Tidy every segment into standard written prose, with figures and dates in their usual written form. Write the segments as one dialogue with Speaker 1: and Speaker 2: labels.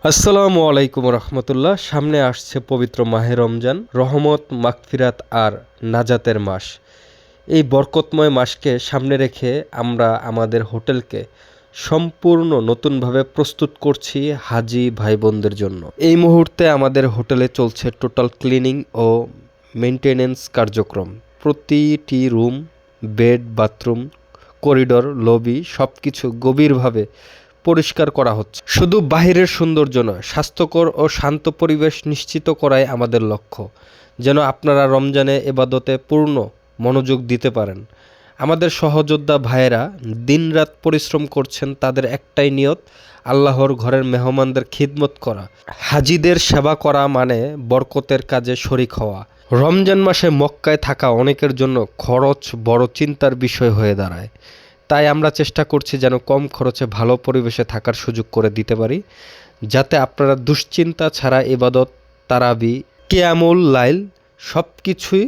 Speaker 1: আসসালামু আলাইকুম রহমতুল্লাহ। সামনে আসছে পবিত্র মাহে রমজান, রহমত, মাগফিরাত আর নাজাতের মাস। এই বরকতময় মাসকে সামনে রেখে আমরা আমাদের হোটেলকে সম্পূর্ণ নতুনভাবে প্রস্তুত করছি হাজি ভাই বোনদের জন্য। এই মুহূর্তে আমাদের হোটেলে চলছে টোটাল ক্লিনিং ও মেনটেনেন্স কার্যক্রম। প্রতিটি room, bed, bathroom, corridor, lobby সব কিছু গভীরভাবে পরিষ্কার করা হচ্ছে। শুধু বাহিরের সৌন্দর্য নয়, স্বাস্থ্যকর ও শান্ত পরিবেশ নিশ্চিত করাই আমাদের লক্ষ্য, যেন আপনারা রমজানে এবাদতে পূর্ণ মনোযোগ দিতে পারেন। আমাদের সহযোদ্ধা ভাইয়েরা দিনরাত পরিশ্রম করছেন, তাদের একটাই নিয়ত, আল্লাহর ঘরের মেহমানদের খিদমত করা। হাজিদের সেবা করা মানে বরকতের কাজে শরিক হওয়া। রমজান মাসে মক্কায় থাকা অনেকের জন্য খরচ বড় চিন্তার বিষয় হয়ে দাঁড়ায়। তাই আমরা চেষ্টা করছি যেন কম খরচে ভালো পরিবেশে থাকার সুযোগ করে দিতে পারি, যাতে আপনারা দুশ্চিন্তা ছাড়া ইবাদত, তারাবি, কিয়ামুল লাইল সব কিছুই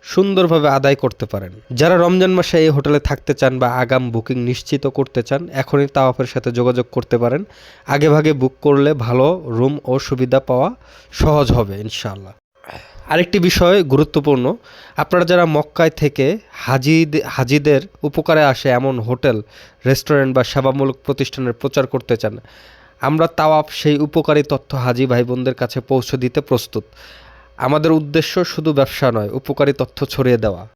Speaker 1: সুন্দরভাবে আদায় করতে পারেন। যারা রমজান মাসে এই হোটেলে থাকতে চান বা আগাম বুকিং নিশ্চিত করতে চান, এখনই তাওয়াফের সাথে যোগাযোগ করতে পারেন। আগেভাগে বুক করলে ভালো রুম ও সুবিধা পাওয়া সহজ হবে ইনশাআল্লাহ। আরেকটি বিষয় গুরুত্বপূর্ণ, আপনারা যারা মক্কায় থেকে হাজিদের উপকারে আসে এমন হোটেল, রেস্টুরেন্ট বা সেবামূলক প্রতিষ্ঠানের প্রচার করতে চান, আমরা তাওয়াফ সেই উপকারী তথ্য হাজি ভাই বোনদের কাছে পৌঁছে দিতে প্রস্তুত। আমাদের উদ্দেশ্য শুধু ব্যবসা নয়, উপকারী তথ্য ছড়িয়ে দেওয়া।